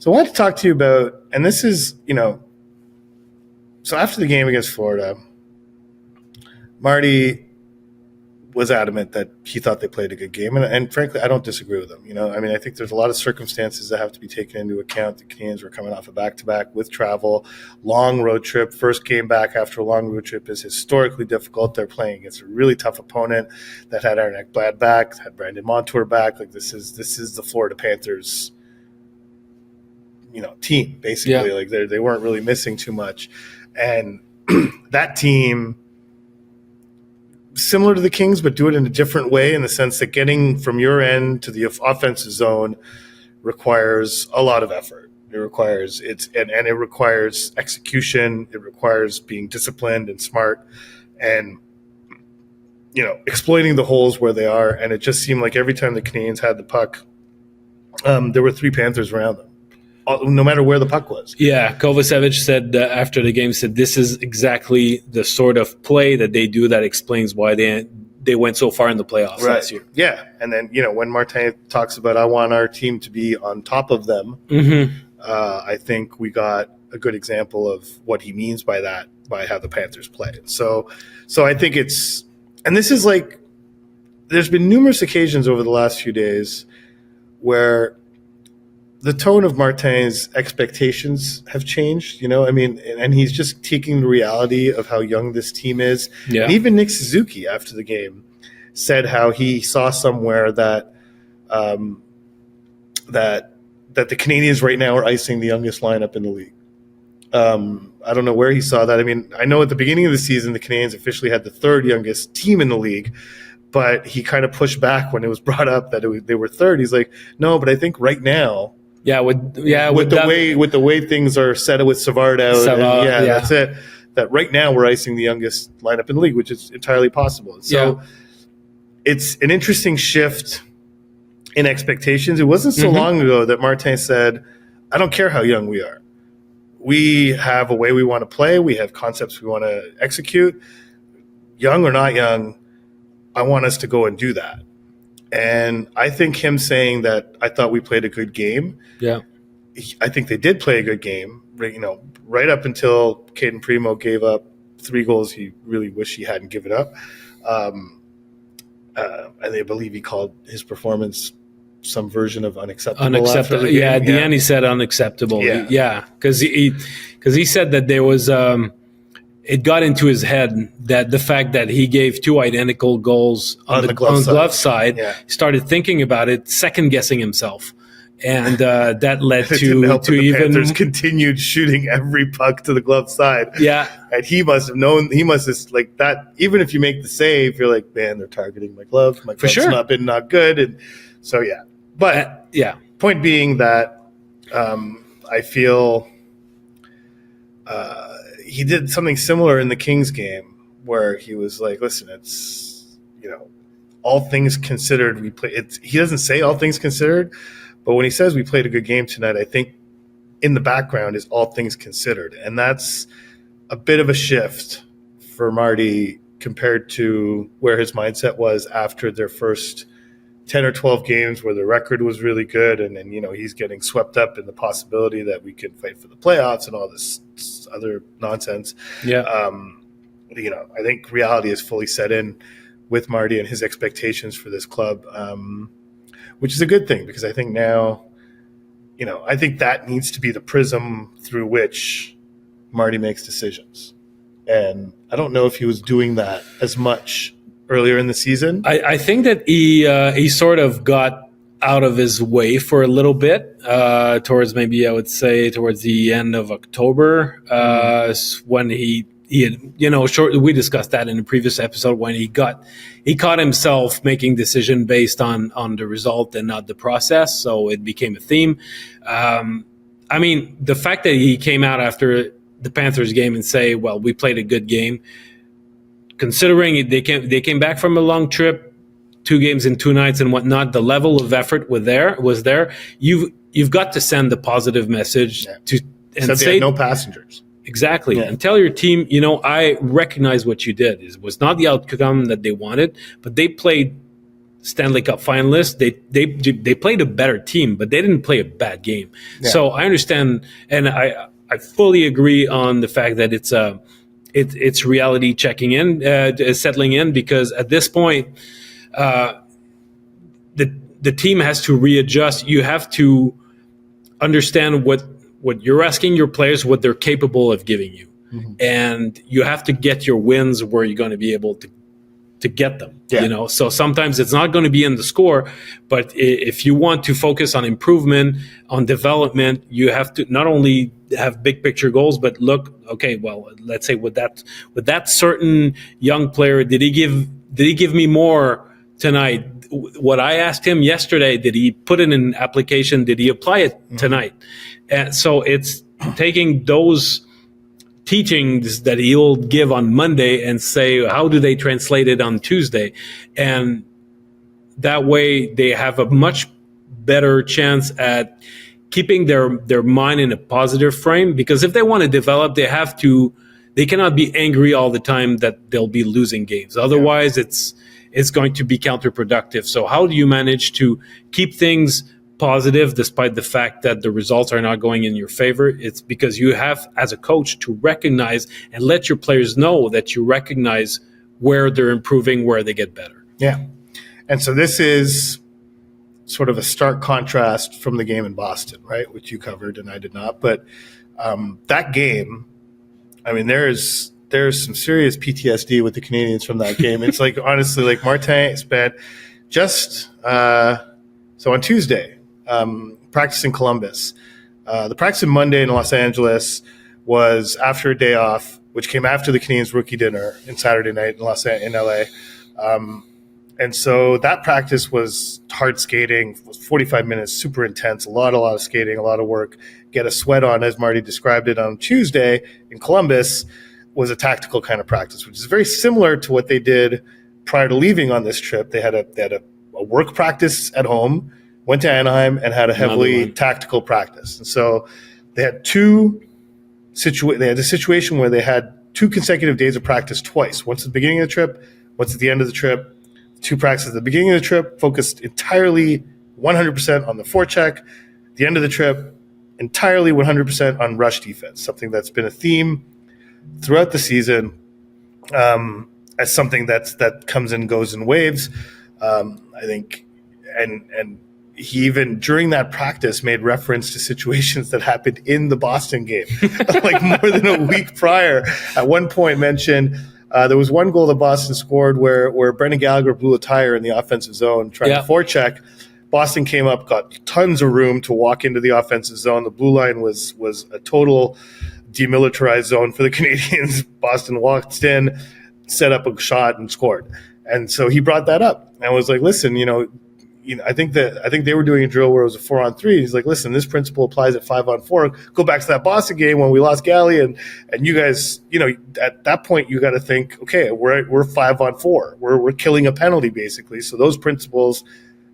So I wanted to talk to you about, and this is, so after the game against Florida, Marty was adamant that he thought they played a good game. And frankly, I don't disagree with him. I think there's a lot of circumstances that have to be taken into account. The Canadiens were coming off a back-to-back with travel, long road trip. First game back after a long road trip is historically difficult. They're playing against a really tough opponent that had Arnek Blad back, had Brandon Montour back. Like this is the Florida Panthers, team, basically. Yeah. Like they weren't really missing too much. And that team, similar to the Kings, but do it in a different way, in the sense that getting from your end to the offensive zone requires a lot of effort. It requires it requires execution. It requires being disciplined and smart, and exploiting the holes where they are. And it just seemed like every time the Canadiens had the puck, there were 3 Panthers around them, no matter where the puck was. Yeah, Kovacevic said after the game, this is exactly the sort of play that they do that explains why they went so far in the playoffs last year. Yeah, and then when Martin talks about, I want our team to be on top of them, I think we got a good example of what he means by that, by how the Panthers play. So I think it's, and this is like, there's been numerous occasions over the last few days where the tone of Martin's expectations have changed, and he's just taking the reality of how young this team is. Yeah. And even Nick Suzuki, after the game, said how he saw somewhere that that the Canadiens right now are icing the youngest lineup in the league. I don't know where he saw that. I know at the beginning of the season, the Canadiens officially had the 3rd youngest team in the league, but he kind of pushed back when it was brought up that they were 3rd. He's like, no, but I think right now, with the way things are set with Savard out, that's it. That right now we're icing the youngest lineup in the league, which is entirely possible. So it's an interesting shift in expectations. It wasn't so long ago that Martin said, I don't care how young we are. We have a way we want to play. We have concepts we want to execute. Young or not young, I want us to go and do that. And I think him saying that I thought we played a good game. Yeah, I think they did play a good game. Right up until Caden Primo gave up 3 goals he really wished he hadn't given up. And I believe he called his performance some version of unacceptable. Unacceptable. At the end he said unacceptable. Yeah, because he said that there was. It got into his head that the fact that he gave 2 identical goals on the glove side, he started thinking about it, second guessing himself, and that led to even Panthers continued shooting every puck to the glove side. Yeah, and he must have known. He must have like that. Even if you make the save, you're like, man, they're targeting my glove. My glove's not good, and so But point being that I feel. He did something similar in the Kings game where he was like, listen, it's, all things considered, we play. He doesn't say all things considered, but when he says we played a good game tonight, I think in the background is all things considered. And that's a bit of a shift for Marty compared to where his mindset was after their first 10 or 12 games where the record was really good. And then, he's getting swept up in the possibility that we could fight for the playoffs and all this other nonsense. Yeah. I think reality is fully set in with Marty and his expectations for this club, which is a good thing because I think now, I think that needs to be the prism through which Marty makes decisions. And I don't know if he was doing that as much earlier in the season. I think that he sort of got out of his way for a little bit towards maybe I would say towards the end of October when he had, we discussed that in the previous episode when he caught himself making decision based on the result and not the process. So it became a theme. The fact that he came out after the Panthers game and say, well, we played a good game, considering they came back from a long trip, 2 games in 2 nights and whatnot, the level of effort was there. You've got to send the positive message and say no passengers. Exactly. Yeah. And tell your team, I recognize what you did. It was not the outcome that they wanted, but they played Stanley Cup finalists, they played a better team, but they didn't play a bad game. Yeah. So I understand, and I fully agree on the fact that it's reality checking in, settling in, because at this point, the team has to readjust. You have to understand what you're asking your players, what they're capable of giving you, and you have to get your wins where you're going to be able to get them. Yeah. So sometimes it's not going to be in the score, but if you want to focus on improvement, on development, you have to not only have big picture goals, but look, okay, well, let's say with that certain young player, did he give me more tonight? What I asked him yesterday, did he put it in an application? Did he apply it tonight? And so it's taking those teachings that he'll give on Monday and say, how do they translate it on Tuesday? And that way they have a much better chance at keeping their mind in a positive frame, because if they want to develop, they cannot be angry all the time that they'll be losing games. Otherwise, it's going to be counterproductive. So how do you manage to keep things positive despite the fact that the results are not going in your favor? It's because you have, as a coach, to recognize and let your players know that you recognize where they're improving, where they get better. Yeah. And so this is sort of a stark contrast from the game in Boston, right, which you covered and I did not. But that game, I mean, there's some serious PTSD with the Canadiens from that game. It's like, honestly, like Martin spent just so on Tuesday, practice in Columbus. The practice on Monday in Los Angeles was after a day off, which came after the Canadiens rookie dinner in Saturday night in LA. And so that practice was hard skating, was 45 minutes, super intense, a lot of skating, a lot of work, get a sweat on, as Marty described it. On Tuesday in Columbus was a tactical kind of practice, which is very similar to what they did prior to leaving on this trip. They had a work practice at home, went to Anaheim, and had a heavily tactical practice. And so they had a situation where they had 2 consecutive days of practice twice, once at the beginning of the trip, once at the end of the trip. 2 practices at the beginning of the trip focused entirely 100% on the forecheck. The end of the trip, entirely 100% on rush defense, something that's been a theme throughout the season, as something that comes and goes in waves. I think, and he even during that practice made reference to situations that happened in the Boston game, like more than a week prior. At one point mentioned there was one goal that Boston scored where Brendan Gallagher blew a tire in the offensive zone trying to forecheck. Boston came up, got tons of room to walk into the offensive zone. The blue line was a total demilitarized zone for the Canadiens. Boston walked in, set up a shot, and scored. And so he brought that up and was like, "Listen, I think they were doing a drill where it was a 4-on-3. He's like, listen, this principle applies at 5-on-4. Go back to that Boston game when we lost Galley, and you guys, at that point you got to think, okay, we're 5-on-4. We're killing a penalty basically. So those principles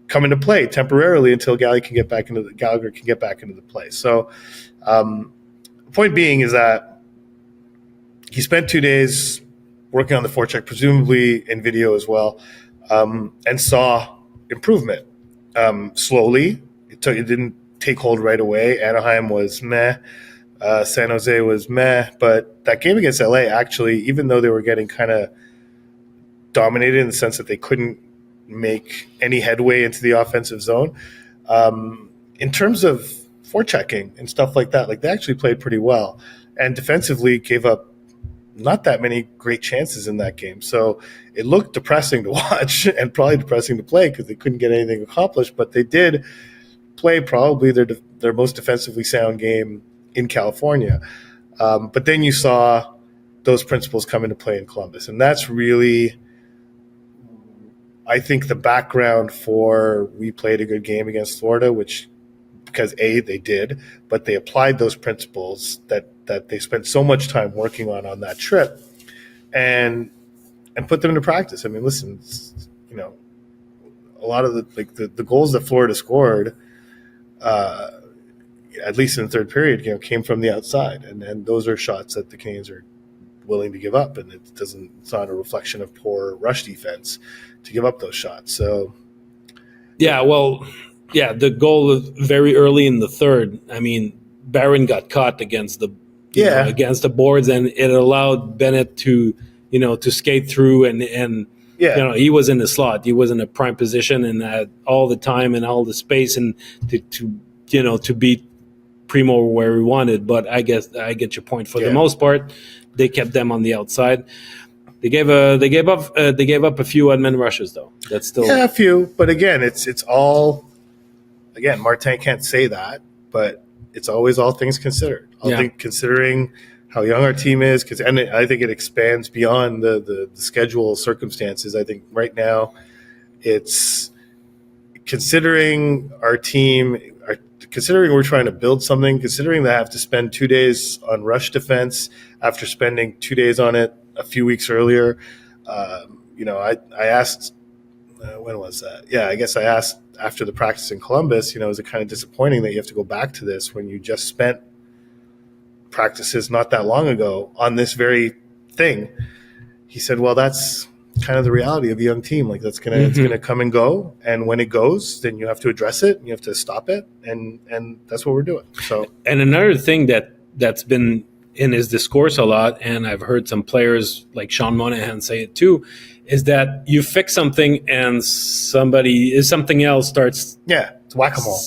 come into play temporarily until Gallagher can get back into the play. So, point being is that he spent 2 days working on the forecheck, presumably in video as well, and saw improvement slowly. It didn't take hold right away. Anaheim was meh. San Jose was meh. But that game against LA, actually, even though they were getting kind of dominated in the sense that they couldn't make any headway into the offensive zone, in terms of forechecking and stuff like that, like they actually played pretty well. And defensively gave up not that many great chances in that game. So it looked depressing to watch and probably depressing to play because they couldn't get anything accomplished, but they did play probably their most defensively sound game in California. But then you saw those principles come into play in Columbus. And that's really, I think, the background for we played a good game against Florida, which because they did, but they applied those principles that they spent so much time working on that trip and put them into practice. I mean, listen, a lot of the goals that Florida scored, at least in the third period, came from the outside. And those are shots that the Canadiens are willing to give up. And it's not a reflection of poor rush defense to give up those shots. So Yeah, well, yeah, the goal was very early in the third. I mean, Barron got caught against the against the boards, and it allowed Bennett to to skate through and he was in the slot. He was in a prime position and had all the time and all the space and to beat Primo where he wanted. But I guess I get your point. For the most part, they kept them on the outside. They gave up a few admin rushes though. That's still a few. But again, it's all Martin can't say that, but it's always all things considered. I think considering how young our team is, and I think it expands beyond the schedule circumstances. I think right now it's considering our team, considering we're trying to build something, considering they have to spend 2 days on rush defense after spending 2 days on it a few weeks earlier. I asked, when was that? Yeah, I guess I asked after the practice in Columbus, is it kind of disappointing that you have to go back to this when you just spent practices not that long ago on this very thing? He said, well, that's kind of the reality of a young team. Like it's gonna come and go, and when it goes, then you have to address it and you have to stop it, and that's what we're doing. So, and another thing that's been in his discourse a lot, and I've heard some players like Sean Monahan say it too, is that you fix something and something else starts it's whack-a-mole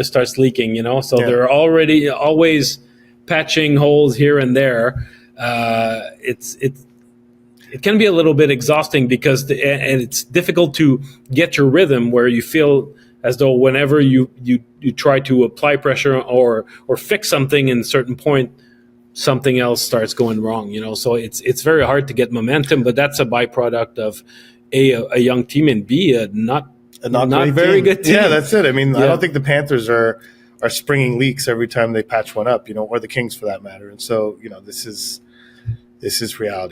starts leaking, so they're already always patching holes here and there. It can be a little bit exhausting because and it's difficult to get your rhythm where you feel as though whenever you try to apply pressure or fix something in a certain point, something else starts going wrong, so it's very hard to get momentum, but that's a byproduct of a young team and B, a not very good team. Yeah, that's it. I mean, I don't think the Panthers are springing leaks every time they patch one up, or the Kings for that matter. And so, this is reality.